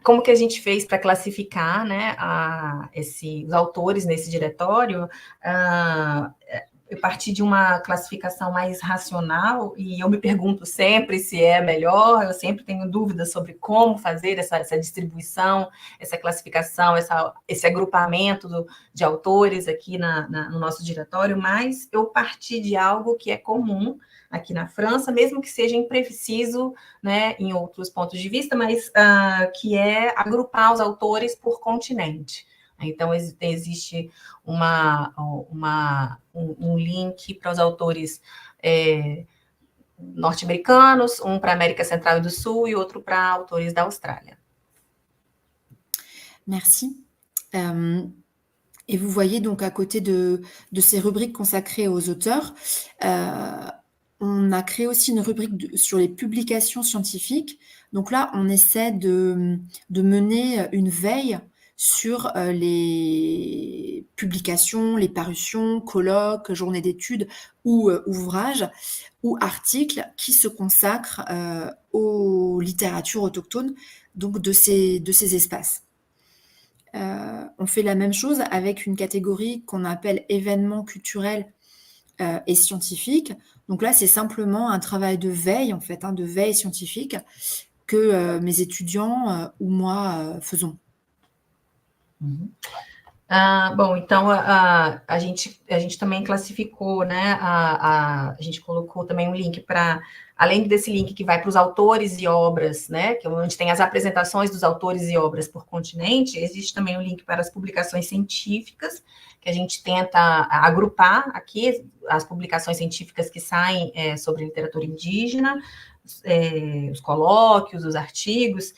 Speaker 1: como que a gente fez para classificar, né, os autores nesse diretório? Eu parti de uma classificação mais racional e eu me pergunto sempre se é melhor, eu sempre tenho dúvidas sobre como fazer essa distribuição, essa classificação, esse agrupamento de autores aqui no nosso diretório, mas eu parti de algo que é comum aqui na França, mesmo que seja impreciso, né, em outros pontos de vista, mas que é agrupar os autores por continente. Então, existe um link para os autores norte-americanos, um para a América Central e do Sul e outro para autores da Austrália.
Speaker 2: Merci. Et vous voyez donc à côté de ces rubriques consacrées aux auteurs, on a créé aussi une rubrique sur les publications scientifiques. Donc là, on essaie de mener une veille sur les publications, les parutions, colloques, journées d'études ou ouvrages ou articles qui se consacrent aux littératures autochtones, donc de ces espaces. On fait la même chose avec une catégorie qu'on appelle événements culturels et scientifiques. Donc là, c'est simplement un travail de veille, en fait, de veille scientifique que mes étudiants ou moi faisons.
Speaker 1: Bom, então a gente também classificou, né? A gente colocou também um link para, além desse link que vai para os autores e obras, né? Que é onde tem as apresentações dos autores e obras por continente, existe também um link para as publicações científicas, que a gente tenta agrupar aqui as publicações científicas que saem sobre literatura indígena, os colóquios, os artigos,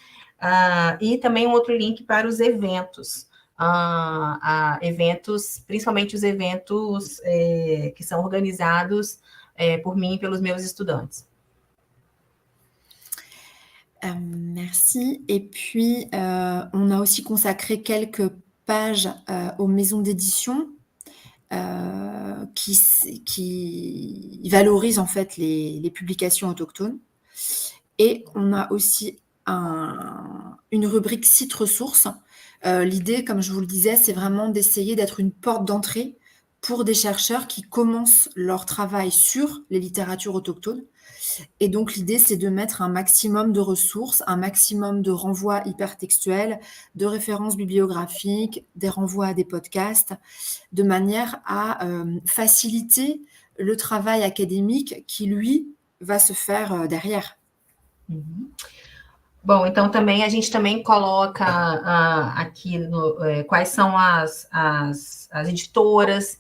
Speaker 1: e também um outro link para os eventos. Eventos, principalmente os eventos que são organizados por mim e pelos meus estudantes.
Speaker 2: Merci. Et puis, on a aussi consacré quelques pages aux maisons d'édition qui valorisent en fait les publications autochtones. Et on a aussi une rubrique site ressources. L'idée, comme je vous le disais, c'est vraiment d'essayer d'être une porte d'entrée pour des chercheurs qui commencent leur travail sur les littératures autochtones. Et donc, l'idée, c'est de mettre un maximum de ressources, un maximum de renvois hypertextuels, de références bibliographiques, des renvois à des podcasts, de manière à faciliter le travail académique qui, lui, va se faire derrière.
Speaker 1: Bom, então também a gente também coloca aqui quais são as editoras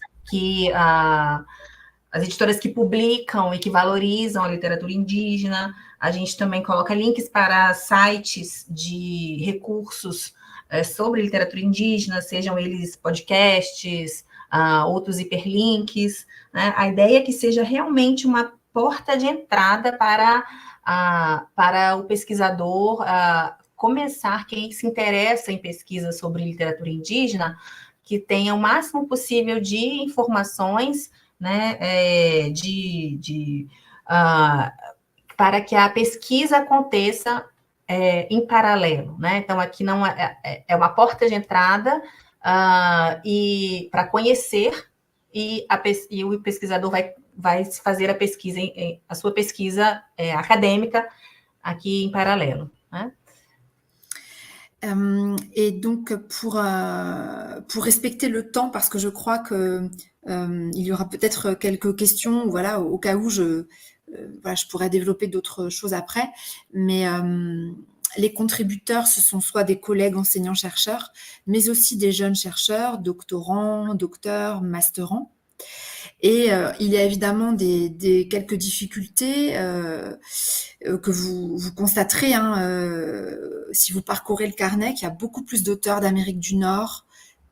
Speaker 1: as editoras que publicam e que valorizam a literatura indígena. A gente também coloca links para sites de recursos sobre literatura indígena, sejam eles podcasts, outros hiperlinks, né? A ideia é que seja realmente uma porta de entrada para o pesquisador começar, quem se interessa em pesquisa sobre literatura indígena, que tenha o máximo possível de informações, né, para que a pesquisa aconteça em paralelo, né? Então, aqui não é uma porta de entrada e para conhecer, e o pesquisador vai fazer a sua pesquisa acadêmica aqui em parallèle. Hein?
Speaker 2: Et donc, pour respecter le temps, parce que je crois que il y aura peut-être quelques questions, voilà, au cas où je pourrais développer d'autres choses après, mais les contributeurs, ce sont soit des collègues enseignants-chercheurs, mais aussi des jeunes chercheurs, doctorants, docteurs, masterants. Et il y a évidemment quelques difficultés que vous constaterez si vous parcourez le carnet, qu'il y a beaucoup plus d'auteurs d'Amérique du Nord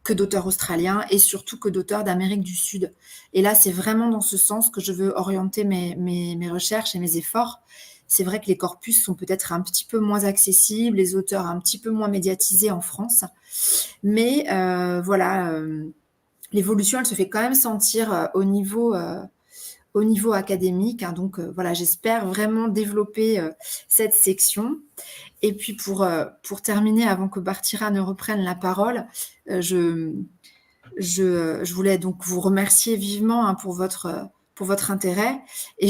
Speaker 2: que d'auteurs australiens et surtout que d'auteurs d'Amérique du Sud. Et là, c'est vraiment dans ce sens que je veux orienter mes recherches et mes efforts. C'est vrai que les corpus sont peut-être un petit peu moins accessibles, les auteurs un petit peu moins médiatisés en France. Mais voilà, l'évolution, elle se fait quand même sentir au niveau académique. Hein. Donc voilà, j'espère vraiment développer cette section. Et puis pour terminer, avant que Bartira ne reprenne la parole, je voulais donc vous remercier vivement hein, pour votre intérêt. Et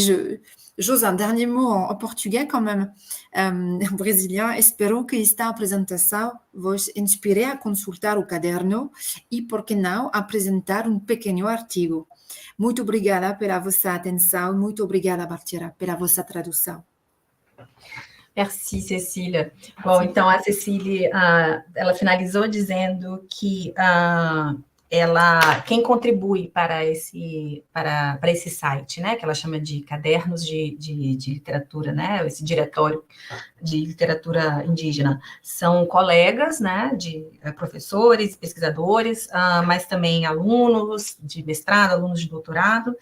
Speaker 2: j'ose un dernier mot en portugais quand même, en brésilien. Espero que esta apresentação vos inspire a consultar o caderno e, por que não, a apresentar pequeno artigo. Muito obrigada pela vossa atenção, muito obrigada, Bartira, pela vossa tradução.
Speaker 1: Merci, Cecília. Bom, então a Cecília, ela finalizou dizendo que quem contribui para esse site, né, que ela chama de cadernos de literatura, né, esse diretório de literatura indígena, são colegas, né, de professores, pesquisadores, mas também alunos de mestrado, alunos de doutorado,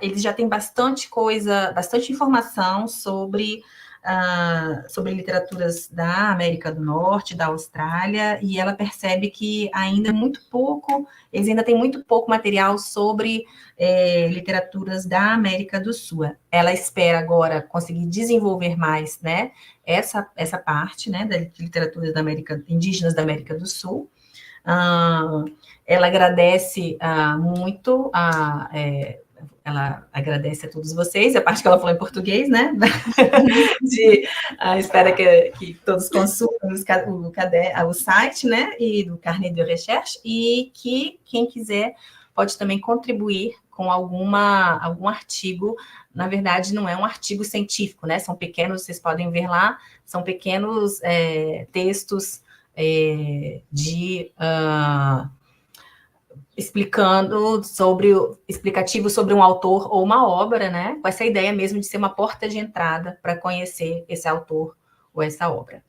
Speaker 1: eles já têm bastante coisa, bastante informação sobre literaturas da América do Norte, da Austrália, e ela percebe que ainda eles ainda têm muito pouco material sobre literaturas da América do Sul. Ela espera agora conseguir desenvolver mais, né, essa parte, né, das literaturas indígenas da América do Sul. Ela agradece muito ela agradece a todos vocês, a parte que ela falou em português, né? Espera que todos consultem o site, né? E do Carnet de Recherche, e que quem quiser pode também contribuir com algum artigo. Na verdade, não é um artigo científico, né? São pequenos, vocês podem ver lá, são pequenos textos explicativo sobre um autor ou uma obra, né? Com essa ideia mesmo de ser uma porta de entrada para conhecer esse autor ou essa obra.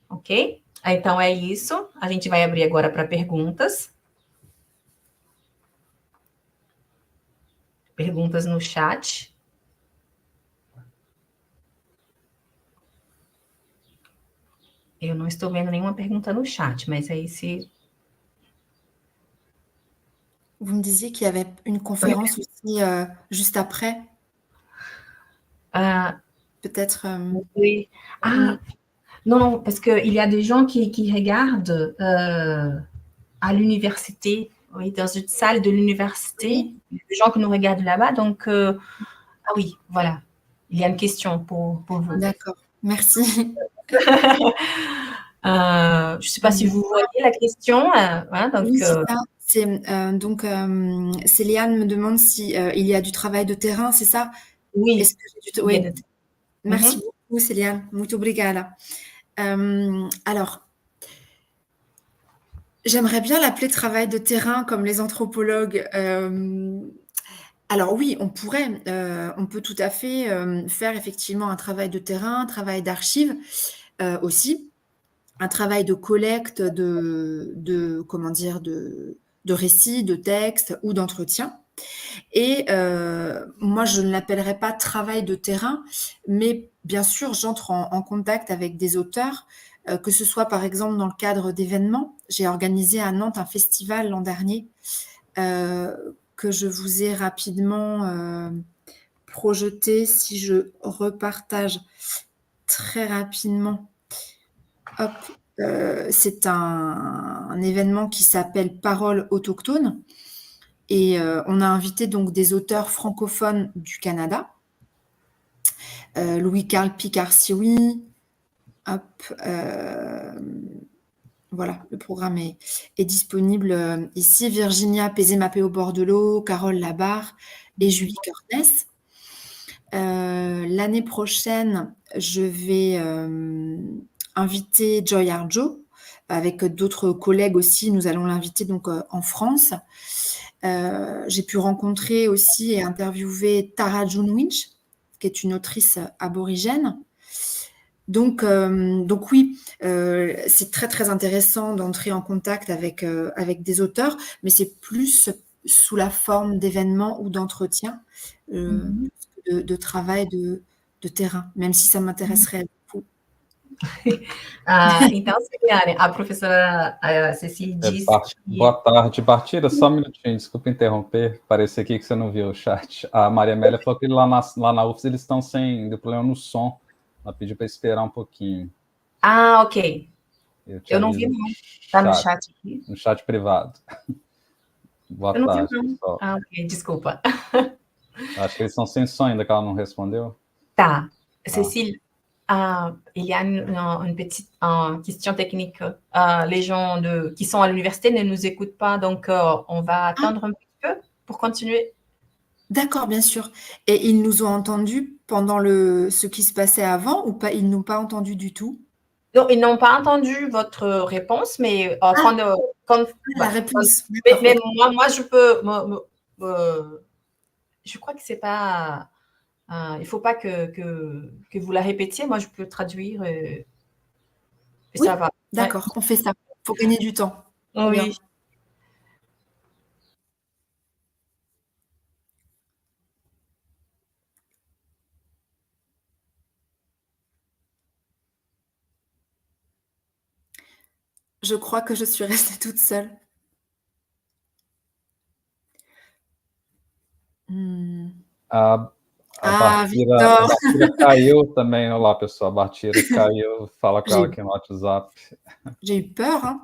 Speaker 1: Ok? Então é isso. A gente vai abrir agora para perguntas. Perguntas no chat. Eu não estou vendo nenhuma pergunta no chat, mas aí se...
Speaker 2: Vous me disiez qu'il y avait une conférence aussi juste après. Peut-être.
Speaker 1: Oui. Non, parce qu'il y a des gens qui regardent à l'université, oui, dans une salle de l'université, oui. Des gens qui nous regardent là-bas. Donc, oui, voilà. Il y a une question pour vous.
Speaker 2: D'accord, merci.
Speaker 1: Je ne sais pas si vous voyez la question. Donc,
Speaker 2: oui, c'est ça. Céliane me demande si il y a du travail de terrain, c'est ça?
Speaker 1: Oui.
Speaker 2: Est-ce que oui. Merci beaucoup, Céliane. Muito obrigada. Alors, j'aimerais bien l'appeler travail de terrain comme les anthropologues. Alors oui, on peut tout à fait faire effectivement un travail de terrain, un travail d'archives aussi, un travail de collecte de récits, de textes ou d'entretiens. Et moi, je ne l'appellerai pas travail de terrain, mais bien sûr, j'entre en contact avec des auteurs, que ce soit par exemple dans le cadre d'événements. J'ai organisé à Nantes un festival l'an dernier que je vous ai rapidement projeté. Si je repartage très rapidement, hop, c'est un événement qui s'appelle Paroles autochtones. Et on a invité donc des auteurs francophones du Canada. Louis-Carl Picard-Sioui. Hop, voilà, le programme est disponible ici. Virginia Pézé-Mapéo-Bordelot, Carole Labarre et Julie Cornès. L'année prochaine, je vais inviter Joy Arjo. Avec d'autres collègues aussi, nous allons l'inviter donc en France. J'ai pu rencontrer aussi et interviewer Tara June Winch, qui est une autrice aborigène. Donc oui, c'est très, très intéressant d'entrer en contact avec des auteurs, mais c'est plus sous la forme d'événements ou d'entretiens,
Speaker 1: Uhum.
Speaker 2: plus que de travail de terrain, même si ça m'intéresserait beaucoup.
Speaker 1: Então, Celiane, a professora Cecília disse
Speaker 3: Boa
Speaker 1: que...
Speaker 3: tarde, Bartira, só um minutinho, desculpa interromper, parece aqui que você não viu o chat. A Maria Amélia falou que lá na UFS eles estão sem problema no som, ela pediu para esperar um pouquinho.
Speaker 1: Ah, ok. Eu não vi,
Speaker 3: aviso
Speaker 1: não. Tá no chat aqui?
Speaker 3: No chat privado. Boa
Speaker 1: Eu não vi,
Speaker 3: tarde,
Speaker 1: não.
Speaker 3: pessoal.
Speaker 1: Ah, ok, desculpa.
Speaker 3: Acho que eles estão sem som ainda, que ela não respondeu.
Speaker 1: Tá. Cécile, il y a une petite question technique. Les gens qui sont à l'université ne nous écoutent pas, donc on va attendre un petit peu pour continuer.
Speaker 2: D'accord, bien sûr. Et ils nous ont entendus pendant ce qui se passait avant ou pas? Ils n'ont pas entendu du tout?
Speaker 1: Non, ils n'ont pas entendu votre réponse, mais quand
Speaker 2: la réponse.
Speaker 1: mais moi, je peux... je crois que c'est pas... il ne faut pas que vous la répétiez. Moi, je peux traduire et
Speaker 2: Oui,
Speaker 1: ça va.
Speaker 2: d'accord, on fait ça. Il faut gagner du temps. Très bien.
Speaker 1: Oui.
Speaker 2: Je crois que je suis restée toute seule.
Speaker 3: A Bartira
Speaker 2: Victor.
Speaker 3: caiu também. Olá, pessoal. A Bartira caiu. Fala com ela aqui no WhatsApp.
Speaker 2: J'ai eu peur, hein.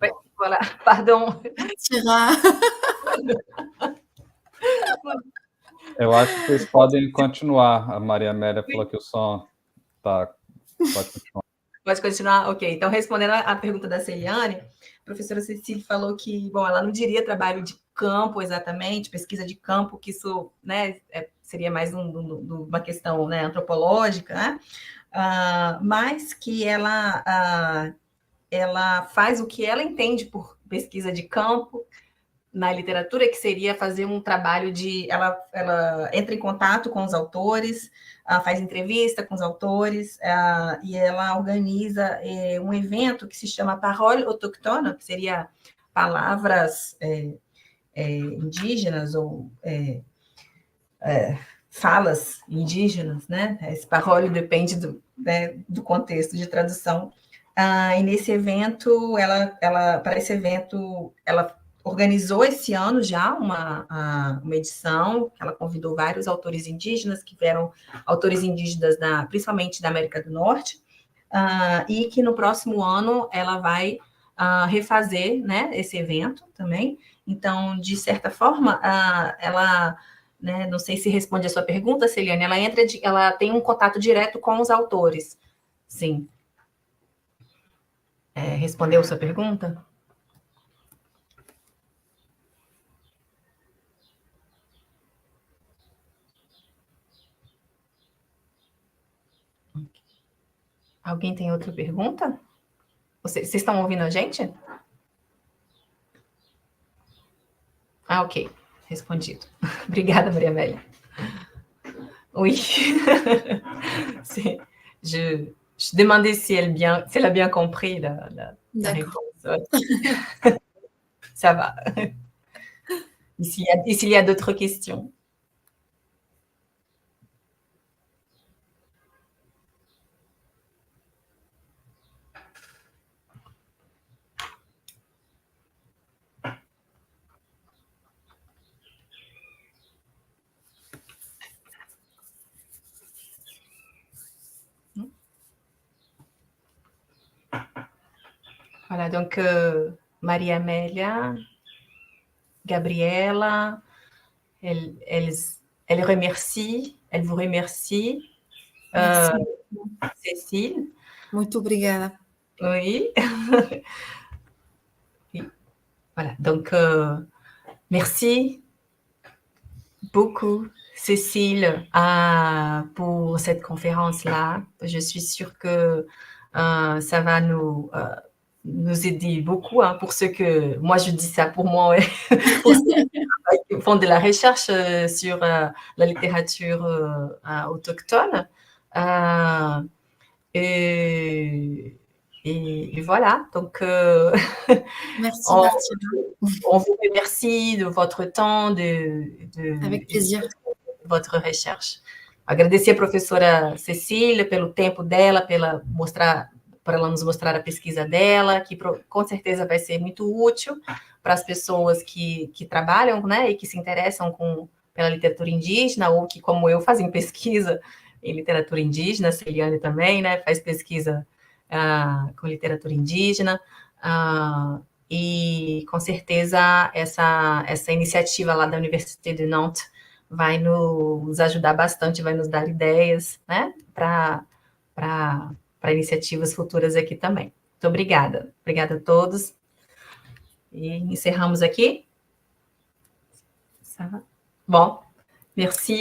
Speaker 1: Oui, voilà, pardon.
Speaker 2: Tira.
Speaker 3: Eu acho que vocês podem continuar. A Maria Amélia falou que o som tá... Pode continuar.
Speaker 1: Pode continuar? Ok. Então, respondendo a pergunta da Celiane, a professora Cecília falou que, bom, ela não diria trabalho de campo exatamente, pesquisa de campo, que isso, né, seria mais uma questão, né, antropológica, né? Mas que ela faz o que ela entende por pesquisa de campo na literatura, que seria fazer um trabalho de... Ela entra em contato com os autores, faz entrevista com os autores, e ela organiza um evento que se chama Parole Autochtone, que seria palavras indígenas ou falas indígenas, né? Esse parole depende do contexto de tradução. E nesse evento, para esse evento, ela organizou esse ano já uma edição, ela convidou vários autores indígenas, que eram autores indígenas principalmente da América do Norte, e que no próximo ano ela vai refazer, né, esse evento também. Então, de certa forma, ela... Né, não sei se responde a sua pergunta, Celiane, ela tem um contato direto com os autores. Sim. Respondeu a sua pergunta? Alguém tem outra pergunta? Vocês estão ouvindo a gente? Ok. Respondido. Obrigada, Maria Amélia. Oui. Je demandais si elle a bien compris la réponse. Ça va. Et s'il y a d'autres questions? Voilà, donc Maria Amélia, Gabriela, elle vous remercie. Cécile.
Speaker 2: Muito obrigada.
Speaker 1: Oui. Oui. Voilà, donc merci beaucoup, Cécile, pour cette conférence-là. Je suis sûre que ça va nous aider beaucoup, hein, pour ceux que... Moi, je dis ça pour moi, ouais, pour ceux qui font de la recherche sur la littérature autochtone. Et voilà, donc
Speaker 2: Merci,
Speaker 1: on,
Speaker 2: Martina.
Speaker 1: on vous remercie de votre temps,
Speaker 2: Avec plaisir.
Speaker 1: de votre recherche. Agradecer a professora Cecília pelo tempo dela, para ela nos mostrar a pesquisa dela, que com certeza vai ser muito útil para as pessoas que trabalham, né, e que se interessam pela literatura indígena, ou que, como eu, fazem pesquisa em literatura indígena. A Celiane também, né, faz pesquisa com literatura indígena, e com certeza essa iniciativa lá da Université de Nantes vai nos ajudar bastante, vai nos dar ideias, né, para iniciativas futuras aqui também. Muito obrigada. Obrigada a todos. E encerramos aqui. Bom, merci.